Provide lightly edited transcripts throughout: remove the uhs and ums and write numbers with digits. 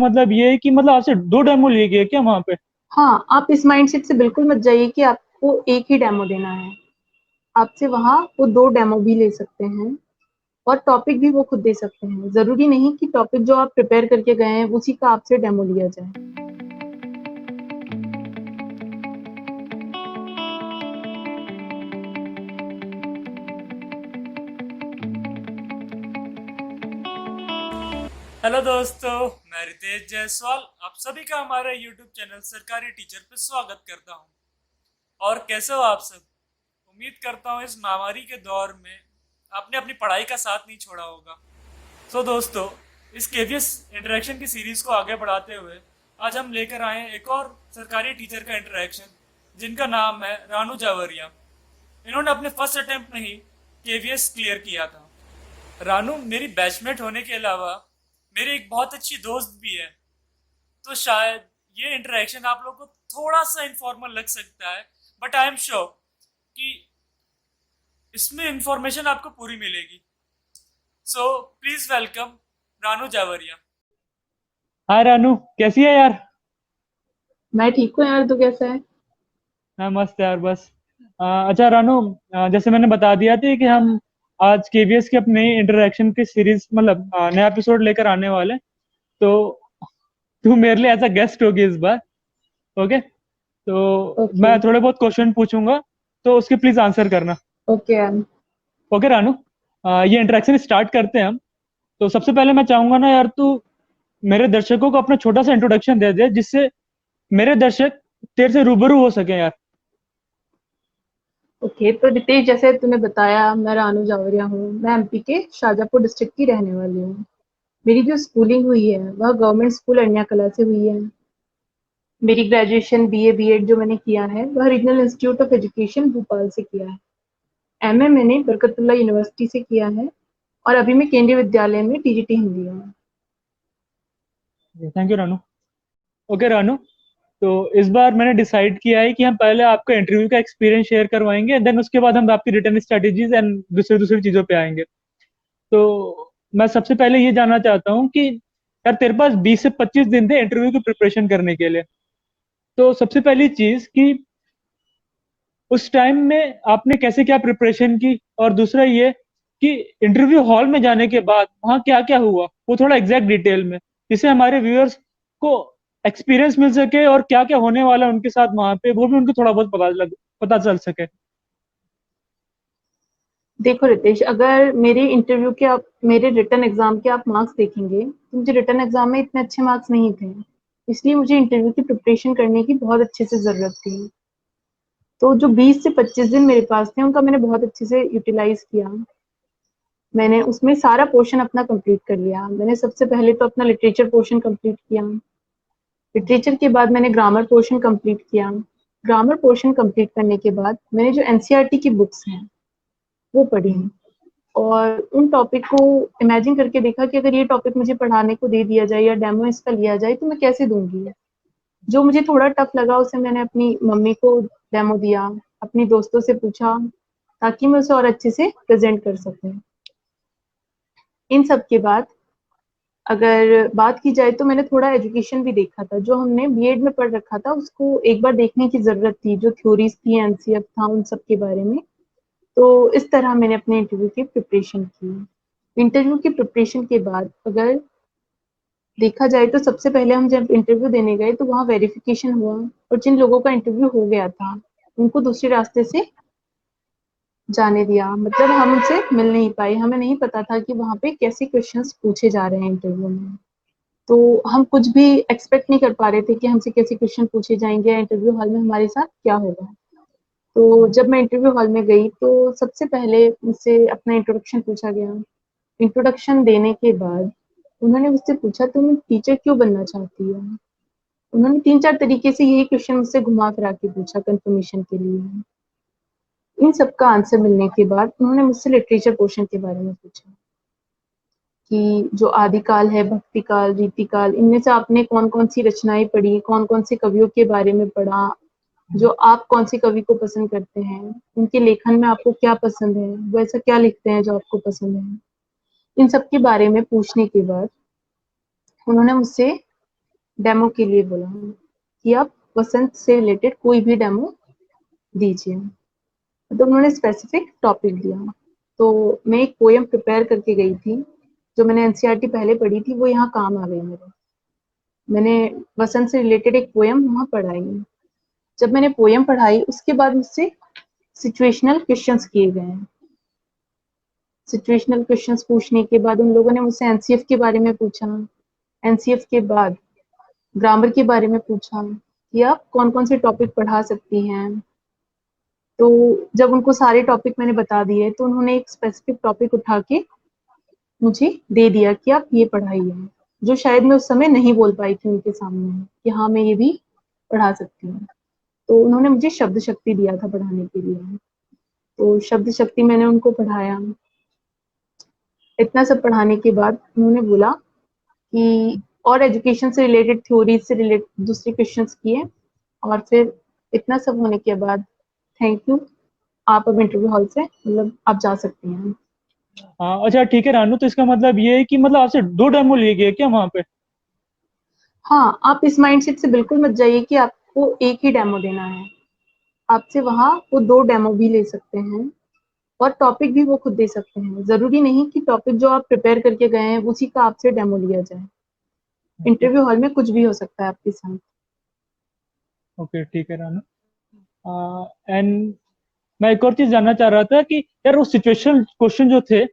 मतलब ये है कि मतलब आपसे 2 डेमो लिए गए क्या वहाँ पे? हाँ, आप इस माइंडसेट से बिल्कुल मत जाइए कि आपको एक ही डेमो देना है। आपसे वहाँ वो 2 डेमो भी ले सकते हैं और टॉपिक भी वो खुद दे सकते हैं। ज़रूरी नहीं कि टॉपिक जो आप प्रिपेयर करके गए हैं, उसी का आपसे डेमो लिया जाए। हेलो दोस्तों, मैं रितेश जायसवाल आप सभी का हमारे YouTube चैनल सरकारी टीचर पे स्वागत करता हूँ। और कैसे हो आप सब? उम्मीद करता हूँ इस महामारी के दौर में आपने अपनी पढ़ाई का साथ नहीं छोड़ा होगा। तो दोस्तों, इस केवीएस इंटरेक्शन की सीरीज को आगे बढ़ाते हुए आज हम लेकर आए हैं एक और सरकारी टीचर का इंटरेक्शन, जिनका नाम है रानू जावरिया। इन्होंने अपने फर्स्ट अटेम्प्ट में ही केवीएस क्लियर किया था। रानू मेरी बैचमेट होने के अलावा मेरी एक बहुत अच्छी दोस्त भी है, तो शायद ये इंटरेक्शन आप लोग को थोड़ा सा इनफॉर्मल लग सकता है, बट आई एम श्योर कि इसमें इंफॉर्मेशन आपको पूरी मिलेगी। So please welcome Ranu Javeria. Hi Ranu, कैसी है यार? मैं ठीक हूँ यार, तू कैसा है? मैं मस्त यार, बस। अच्छा रानू, जैसे मैंने बता दिया था कि हम आज केवीएस के अपने इंटरेक्शन की सीरीज मतलब नया एपिसोड लेकर आने वाले हैं। तो तू मेरे लिए ऐसा गेस्ट होगी इस बार। ओके, तो ओके। मैं थोड़े बहुत क्वेश्चन पूछूंगा, तो उसके प्लीज आंसर करना। ओके यार। ओके रानू, ये इंटरेक्शन स्टार्ट करते हैं हम। तो सबसे पहले मैं चाहूंगा ना यार, तू मेरे दर्शकों को अपना छोटा सा इंट्रोडक्शन दे दे, जिससे मेरे दर्शक तेरे से रूबरू हो सके यार। ओके, तो रितेश, जैसे तूने बताया, मैं रानू जावरिया हूँ। मैं एमपी के शाजापुर डिस्ट्रिक्ट की रहने वाली हूँ। मेरी जो स्कूलिंग हुई है वह गवर्नमेंट स्कूल अन्या कला से हुई है। मेरी ग्रेजुएशन बीए बीएड जो मैंने किया है वह regional institute of education Bhopal से किया है। एमए मैंने बरकतुल्लाह यूनिवर्सिटी से किया है और अभी मैं केंद्रीय विद्यालय में टीजीटी हिंदी हूँ। Thank you Ranu. Okay Ranu, तो इस बार मैंने डिसाइड किया है कि हम पहले आपका इंटरव्यू का एक्सपीरियंस शेयर करवाएंगे, देन उसके बाद हम आपकी रिटर्न स्ट्रेटेजीज एंड दूसरी दूसरी चीजों पे आएंगे। तो मैं सबसे पहले ये जानना चाहता हूँ कि यार तेरे पास 20 से 25 दिन थे इंटरव्यू की प्रिपरेशन करने के लिए। तो सबसे पहली चीज कि उस टाइम में आपने कैसे क्या प्रिपरेशन की, और दूसरा ये कि इंटरव्यू हॉल में जाने के बाद वहाँ क्या क्या हुआ, वो थोड़ा एग्जैक्ट डिटेल में, जिससे हमारे व्यूअर्स को एक्सपीरियंस मिल सके और क्या क्या होने वाला है उनके साथ वहां पे, वो भी उनको थोड़ा बहुत पता चल सके। देखो रितेश, अगर मेरे इंटरव्यू के आप मेरे रिटर्न एग्जाम के आप मार्क्स देखेंगे तो मुझे रिटर्न एग्जाम में इतने अच्छे मार्क्स नहीं थे। इसलिए मुझे इंटरव्यू की प्रिपरेशन करने की बहुत अच्छे से जरूरत थी। तो जो 20 से 25 दिन मेरे पास थे उनका मैंने बहुत अच्छे से यूटिलाइज किया। मैंने उसमें सारा पोर्शन अपना कंप्लीट कर लिया। मैंने सबसे पहले तो अपना लिटरेचर पोर्शन कंप्लीट किया। लिटरेचर के बाद मैंने ग्रामर पोर्शन कंप्लीट किया। ग्रामर पोर्शन कंप्लीट करने के बाद मैंने जो एनसीईआरटी की बुक्स हैं वो पढ़ी और उन टॉपिक को इमेजिन करके देखा कि अगर ये टॉपिक मुझे पढ़ाने को दे दिया जाए या डेमो इसका लिया जाए तो मैं कैसे दूंगी। जो मुझे थोड़ा टफ लगा उसे मैंने अपनी मम्मी को डेमो दिया, अपनी दोस्तों से पूछा ताकि मैं उसे और अच्छे से प्रेजेंट कर सकूं। इन सब के बाद अगर बात की जाए तो मैंने थोड़ा एजुकेशन भी देखा था। जो हमने बीएड में पढ़ रखा था उसको एक बार देखने की जरूरत थी, जो थ्योरीज थी, एनसीएफ था, उन सब के बारे में। तो इस तरह मैंने अपने इंटरव्यू की प्रिपरेशन की। इंटरव्यू की प्रिपरेशन के बाद अगर देखा जाए तो सबसे पहले हम जब इंटरव्यू देने गए तो वहाँ वेरिफिकेशन हुआ और जिन लोगों का इंटरव्यू हो गया था उनको दूसरे रास्ते से जाने दिया। मतलब हम उनसे मिल नहीं पाए, हमें नहीं पता था कि वहाँ पे कैसे क्वेश्चंस पूछे जा रहे हैं इंटरव्यू में। तो हम कुछ भी एक्सपेक्ट नहीं कर पा रहे थे कि हमसे कैसे क्वेश्चन पूछे जाएंगे या इंटरव्यू हॉल में हमारे साथ क्या होगा। तो जब मैं इंटरव्यू हॉल में गई तो सबसे पहले मुझसे अपना इंट्रोडक्शन पूछा गया। इंट्रोडक्शन देने के बाद उन्होंने मुझसे पूछा तुम टीचर क्यों बनना चाहती हो। उन्होंने 3-4 तरीके से यही क्वेश्चन मुझसे घुमा फिरा के पूछा कंफर्मेशन के लिए। इन सब का आंसर मिलने के बाद उन्होंने मुझसे लिटरेचर पोर्शन के बारे में पूछा कि जो आदिकाल है, भक्ति काल, रीति काल, इनमें से आपने कौन कौन सी रचनाएं पढ़ी, कौन कौन से कवियों के बारे में पढ़ा, जो आप कौन से कवि को पसंद करते हैं, उनके लेखन में आपको क्या पसंद है, वो ऐसा क्या लिखते हैं जो आपको पसंद है। इन सब के बारे में पूछने के बाद उन्होंने मुझसे डेमो के लिए बोला कि आप वसंत से रिलेटेड कोई भी डेमो दीजिए। तो उन्होंने स्पेसिफिक टॉपिक दिया। तो मैं एक पोएम प्रिपेयर करके गई थी, जो मैंने एनसीईआरटी पहले पढ़ी थी, वो यहाँ काम आ गई मेरे। मैंने वसंत से रिलेटेड एक पोएम वहाँ पढ़ाई। जब मैंने पोएम पढ़ाई उसके बाद मुझसे सिचुएशनल क्वेश्चंस किए गए हैं। सिचुएशनल क्वेश्चंस पूछने के बाद उन लोगों ने मुझसे एनसीएफ के बारे में पूछा। एनसीएफ के बाद ग्रामर के बारे में पूछा कि आप कौन कौन से टॉपिक पढ़ा सकती हैं। तो जब उनको सारे टॉपिक मैंने बता दिए तो उन्होंने एक स्पेसिफिक टॉपिक उठा के मुझे दे दिया कि आप ये पढ़ाइए, जो शायद मैं उस समय नहीं बोल पाई थी उनके सामने कि हाँ मैं ये भी पढ़ा सकती हूँ। तो उन्होंने मुझे शब्द शक्ति दिया था पढ़ाने के लिए। तो शब्द शक्ति मैंने उनको पढ़ाया। इतना सब पढ़ाने के बाद उन्होंने बोला कि और एजुकेशन से रिलेटेड, थ्योरी से रिलेटेड दूसरे क्वेश्चंस किए। और फिर इतना सब होने के बाद थैंक यू, आप अब इंटरव्यू हॉल से मतलब आप जा सकती हैं। हाँ अच्छा ठीक है रानू, तो इसका मतलब ये है कि मतलब आपसे 2 डेमो लिए गए क्या वहाँ पे? हाँ, आप इस माइंडसेट से बिल्कुल मत जाइए कि आपको एक ही डेमो देना है। आपसे वहाँ वो 2 डेमो भी ले सकते हैं और टॉपिक भी वो खुद दे सकते हैं। ज़रूरी नहीं कि टॉपिक जो आप प्रिपेयर करके गए हैं उसी का आपसे डेमो लिया जाए। ओके। इंटरव्यू हॉल में कुछ भी हो सकता है आपके साथ। ओके ठीक है रानू। एंड मैं एक और चीज जानना चाह रहा था कि यार वो सिचुएशनल क्वेश्चन जो थे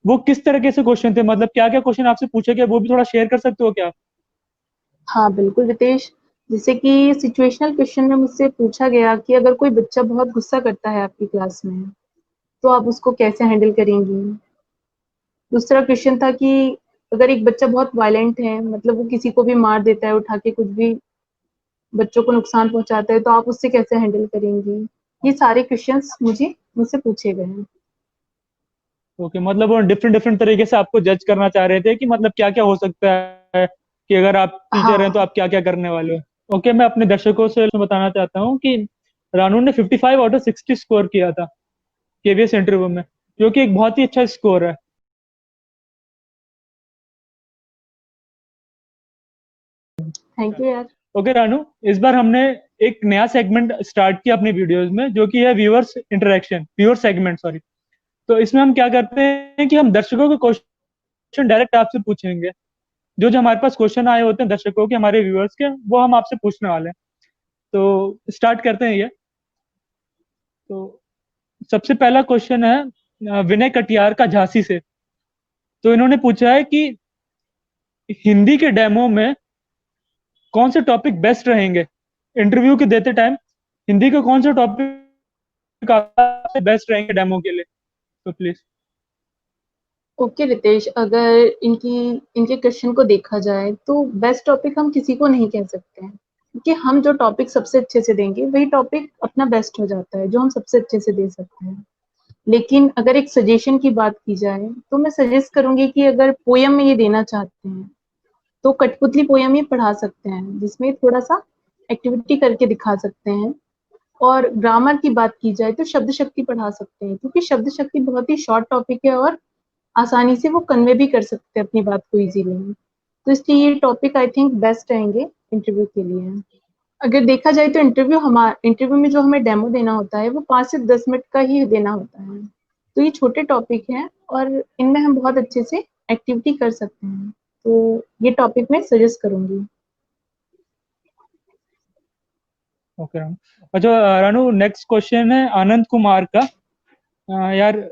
वो किस तरीके से क्वेश्चन थे, मतलब क्या क्या क्वेश्चन आपसे पूछे गए वो भी थोड़ा शेयर कर सकते हो क्या? हाँ, बिल्कुल रितेश। जैसे कि सिचुएशनल क्वेश्चन में मुझसे पूछा गया कि अगर कोई बच्चा बहुत गुस्सा करता है आपकी क्लास में, तो आप उसको कैसे हैंडल करेंगी? दूसरा क्वेश्चन था कि अगर एक बच्चा बहुत वायलेंट है, मतलब वो किसी को भी मार देता है, उठा के कुछ भी बच्चों को नुकसान पहुंचाता है, तो आप उससे कैसे हैंडल करेंगी? ये सारे क्वेश्चंस मुझसे पूछे गए हैं। ओके, मतलब वो डिफरेंट डिफरेंट तरीके से आपको जज करना चाह रहे थे कि मतलब क्या क्या हो सकता है, कि अगर आप टीचर हैं तो हाँ। आप क्या क्या करने वाले हो। ओके, मैं अपने दर्शकों से बताना चाहता हूँ कि रानू ने 55 आउट ऑफ 60 स्कोर किया था केवीएस इंटरव्यू में, जो कि एक बहुत ही अच्छा स्कोर है। थैंक यू यार। ओके रानू, इस बार हमने एक नया सेगमेंट स्टार्ट किया अपने वीडियोस में, जो कि है viewers interaction, viewer segment sorry. तो इसमें हम क्या करते हैं कि हम दर्शकों के क्वेश्चन डायरेक्ट आपसे पूछेंगे। जो जो हमारे पास क्वेश्चन आए होते हैं दर्शकों के, हमारे व्यूअर्स के, वो हम आपसे पूछने वाले हैं। तो स्टार्ट करते हैं ये। तो सबसे पहला क्वेश्चन है विनय कटियार का झांसी से। तो इन्होंने पूछा है कि हिंदी के डेमो में कौन से टॉपिक बेस्ट रहेंगे इंटरव्यू के देते टाइम, हिंदी के कौन से टॉपिक बेस्ट रहेंगे डेमो के लिए? तो प्लीज। ओके रितेश, अगर इनके क्वेश्चन को देखा जाए तो बेस्ट टॉपिक हम किसी को नहीं कह सकते हैं, क्योंकि हम जो टॉपिक सबसे अच्छे से देंगे वही टॉपिक अपना बेस्ट हो जाता है, जो हम सबसे अच्छे से दे सकते हैं। लेकिन अगर एक सजेशन की बात की जाए तो मैं सजेस्ट करूंगी कि अगर पोयम में ये देना चाहते हैं तो कठपुतली पोयम ही पढ़ा सकते हैं, जिसमें थोड़ा सा एक्टिविटी करके दिखा सकते हैं। और ग्रामर की बात की जाए तो शब्द शक्ति पढ़ा सकते हैं, क्योंकि शब्द शक्ति बहुत ही शॉर्ट टॉपिक है और आसानी से वो कन्वे भी कर सकते हैं अपनी बात को इजीली। तो इसलिए ये टॉपिक आई थिंक बेस्ट रहेंगे इंटरव्यू के लिए। अगर देखा जाए तो इंटरव्यू में जो हमें डेमो देना होता है वो 5 से 10 मिनट का ही देना होता है। तो ये छोटे टॉपिक हैं और इनमें हम बहुत अच्छे से एक्टिविटी कर सकते हैं। तो ये टॉपिक मैं सजेस्ट करूंगी। ओके रानू। अच्छा रानू, नेक्स्ट क्वेश्चन है आनंद कुमार का। यार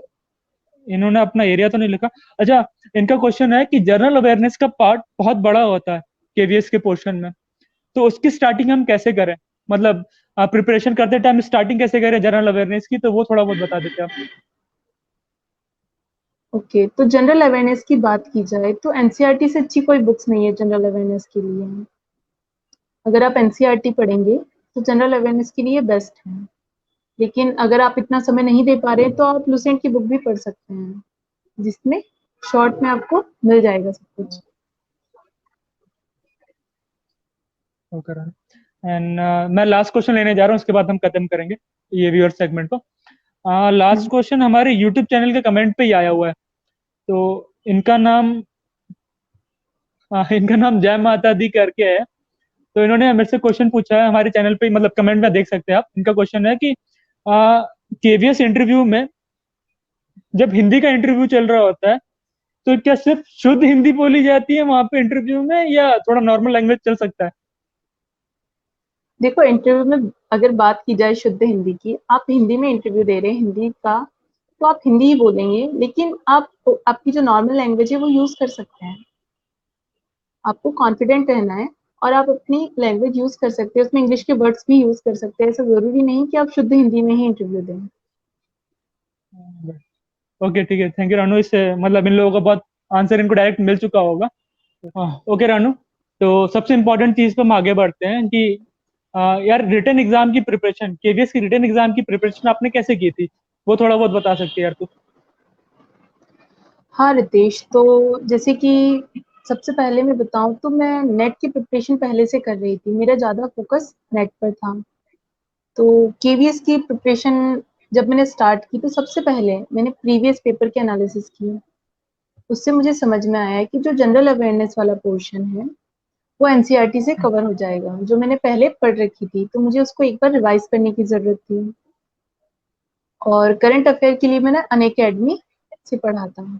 इन्होंने अपना एरिया तो नहीं लिखा। अच्छा, इनका क्वेश्चन है कि जनरल अवेयरनेस का पार्ट बहुत बड़ा होता है केवीएस के पोर्शन में, तो उसकी स्टार्टिंग हम कैसे करें, मतलब प्रिपरेशन करते टाइम स्टार्टिंग कैसे करें जनरल अवेयरनेस की, तो वो थोड़ा बहुत बता देते आप। ओके, तो जनरल अवेयरनेस की बात की जाए तो एनसीईआरटी से अच्छी कोई बुक्स नहीं है जनरल अवेयरनेस के लिए। अगर आप एनसीईआरटी पढ़ेंगे तो जनरल अवेयरनेस के लिए बेस्ट है। लेकिन अगर आप इतना समय नहीं दे पा रहे तो आप लुसेंट की बुक भी पढ़ सकते हैं, जिसमें शॉर्ट में आपको मिल जाएगा सब कुछ। ओके रानू। एंड मैं लास्ट क्वेश्चन लेने जा रहा हूँ, उसके बाद हम खत्म करेंगे ये व्यूअर सेगमेंट को। लास्ट हम्म, क्वेश्चन हमारे यूट्यूब चैनल के कमेंट पे ही आया हुआ है। तो इनका नाम इनका नाम जय माता दी करके है। तो इन्होंने मेरे से क्वेश्चन पूछा है हमारे चैनल पे, मतलब कमेंट में देख सकते हैं आप। इनका क्वेश्चन है कि केवीएस इंटरव्यू में जब हिंदी का इंटरव्यू चल रहा होता है तो क्या सिर्फ शुद्ध हिंदी बोली जाती है वहां पे इंटरव्यू में, या थोड़ा नॉर्मल लैंग्वेज चल सकता है? देखो, इंटरव्यू में अगर बात की जाए शुद्ध हिंदी की, आप हिंदी में इंटरव्यू दे रहे हैं हिंदी का, तो आप हिंदी ही बोलेंगे, लेकिन आप आपकी जो नॉर्मल लैंग्वेज है वो यूज कर सकते हैं। आपको कॉन्फिडेंट रहना है और आप अपनी लैंग्वेज यूज कर सकते हैं, उसमें इंग्लिश के वर्ड्स भी यूज कर सकते हैं। ऐसा जरूरी नहीं कि आप शुद्ध हिंदी में ही इंटरव्यू दें। ओके ठीक है, थैंक यू रानू। इससे मतलब इन लोगों का बहुत आंसर इनको डायरेक्ट मिल चुका होगा। हाँ ओके रानू, तो सबसे इम्पोर्टेंट चीज पे हम आगे बढ़ते हैं कि यार रिटन एग्जाम की प्रिपरेशन, केवीएस की रिटन एग्जाम की प्रिपरेशन आपने कैसे की थी, वो थोड़ा बहुत बता सकते हैं यार तू? हाँ रितेश, तो जैसे कि सबसे पहले मैं बताऊं तो मैं नेट की प्रिपरेशन पहले से कर रही थी, मेरा ज़्यादा फोकस नेट पर था। तो केवीएस की प्रिपरेशन जब मैंने स्टार्ट की तो सबसे पहले मैंने प्रीवियस पेपर के एनालिसिस किए। उससे मुझे समझ में आया कि जो जनरल अवेयरनेस वाला पोर्शन है वो एनसीईआरटी से कवर हो जाएगा, जो मैंने पहले पढ़ रखी थी, तो मुझे उसको एक बार रिवाइज करने की ज़रूरत थी। और करंट अफेयर के लिए मैंने अनअकैडमी से पढ़ा था।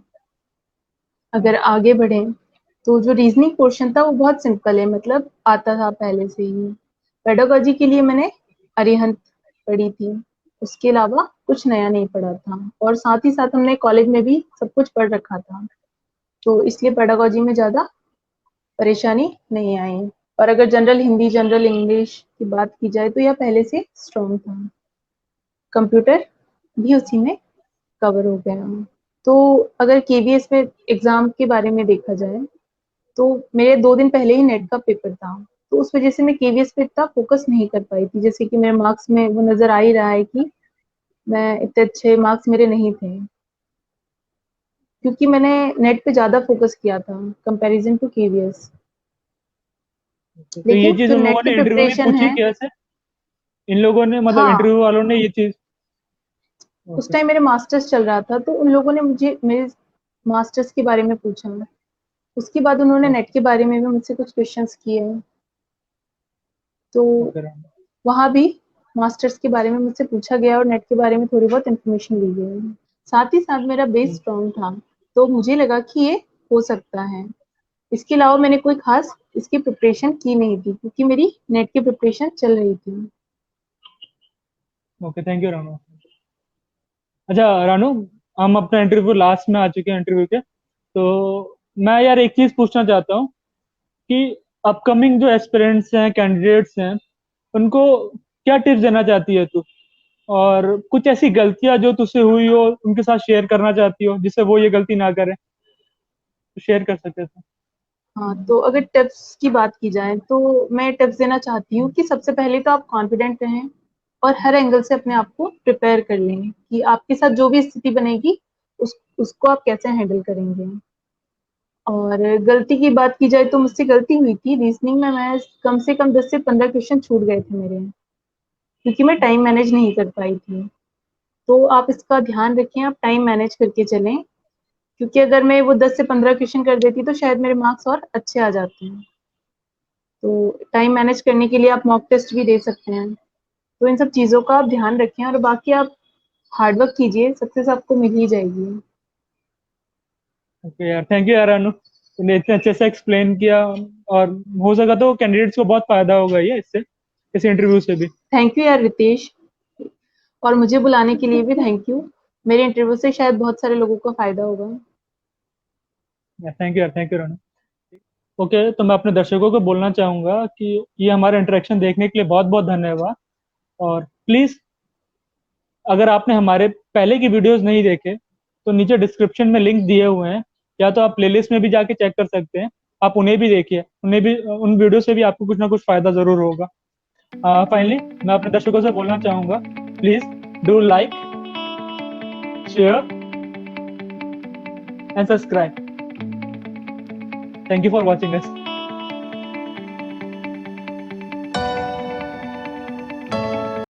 अगर आगे बढ़ें तो जो रीजनिंग पोर्शन था वो बहुत सिंपल है, मतलब आता था पहले से ही। पेडागोजी के लिए मैंने अरिहंत पढ़ी थी, उसके अलावा कुछ नया नहीं पढ़ा था। और साथ ही साथ हमने कॉलेज में भी सब कुछ पढ़ रखा था, तो इसलिए पेडागोजी में ज़्यादा परेशानी नहीं आई। और अगर जनरल हिंदी जनरल इंग्लिश की बात की जाए तो यह पहले से स्ट्रॉन्ग था। कंप्यूटर भी उसी में कवर हो गया। तो अगर केवीएस में एग्जाम के बारे में देखा जाए तो मेरे 2 दिन पहले ही नेट का पेपर था, तो उस वजह से मैं केवीएस पे इतना फोकस नहीं कर पाई थी। जैसे कि मेरे मार्क्स में वो नज़र आ ही रहा है कि मैं इतने अच्छे मार्क्स मेरे नहीं थे, क्योंकि मैंने नेट पे ज़्यादा फोकस किया था कंपैरिजन टू केवीएस। तो ये लेकिन चीज जो उन लोगों नेट की ने इंटरव्यू में प्रिपरेशन पूछी है, कैसे, इन लोगों ने मतलब हाँ, इंटरव्यू वालों ने ये चीज? उस ओके। टाइम मेरे मास्टर्स चल रहा था तो उन लोगों ने मुझे मेरे मास्टर्स के बारे में पूछा। उसके बाद उन्होंने नेट के बारे में भी मुझसे कुछ क्वेश्चंस किए। तो ओके। वहाँ भी मास्टर्स के बारे में मुझसे पूछा गया और नेट के बारे में थोड़ी बहुत इन्फॉर्मेशन ली गई। साथ ही साथ मेरा बेस स्ट्रॉन्ग था, तो मुझे लगा कि ये हो सकता है। इसके अलावा मैंने कोई खास इसकी प्रिपरेशन की नहीं थी, क्योंकि मेरी नेट की प्रिपरेशन चल रही थी। Okay thank you Ranu. अच्छा रानू, हम अपना इंटरव्यू लास्ट में आ चुके हैं इंटरव्यू के, तो मैं यार एक चीज पूछना चाहता हूँ कि अपकमिंग जो एस्पिरेंट्स हैं, कैंडिडेट्स हैं, उनको क्या टिप्स देना चाहती है तू? और कुछ ऐसी गलतियां जो तुझसे हुई हो उनके साथ शेयर करना चाहती हो जिससे वो ये गलती ना करें, तो शेयर कर सकते थे। हाँ, तो अगर टिप्स की बात की जाए तो मैं टिप्स देना चाहती हूँ कि सबसे पहले तो आप कॉन्फिडेंट रहें और हर एंगल से अपने आप को प्रिपेयर कर लें कि आपके साथ जो भी स्थिति बनेगी उसको आप कैसे हैंडल करेंगे। और गलती की बात की जाए तो मुझसे गलती हुई थी रीजनिंग में, मैं कम से कम 10 से 15 क्वेश्चन छूट गए थे मेरे, क्योंकि मैं टाइम मैनेज नहीं कर पाई थी। तो आप इसका ध्यान रखें, आप टाइम मैनेज करके चलें, क्योंकि अगर मैं वो 10 से 15 क्वेश्चन कर देती तो शायद मेरे मार्क्स और अच्छे आ जाते हैं। तो टाइम मैनेज करने के लिए आप मॉक टेस्ट भी दे सकते हैं। तो इन सब चीज़ों का आप ध्यान रखें और बाकी आप हार्ड वर्क कीजिए, सक्सेस आपको मिल ही जाएगी। ओके यार, थैंक यू यार अनु, तूने इतने अच्छे से एक्सप्लेन किया। और हो सका तो कैंडिडेट्स को बहुत फायदा होगा ये इससे, इस इंटरव्यू से भी। थैंक यू यार रितेश, और मुझे बुलाने के लिए भी थैंक यू। मेरे इंटरव्यू से शायद बहुत सारे लोगों को फायदा होगा। थैंक यू यार, थैंक यू रानू। ओके, तो मैं अपने दर्शकों को बोलना चाहूंगा कि ये हमारा इंटरेक्शन देखने के लिए बहुत बहुत धन्यवाद। और प्लीज, अगर आपने हमारे पहले की वीडियोस नहीं देखे तो नीचे डिस्क्रिप्शन में लिंक दिए हुए हैं, या तो आप प्लेलिस्ट में भी जाके चेक कर सकते हैं। आप उन्हें भी देखिए, उन्हें भी, उन वीडियो से भी आपको कुछ ना कुछ फायदा जरूर होगा। फाइनली मैं अपने दर्शकों से बोलना चाहूंगा, please do like, share and subscribe. Thank you for watching us.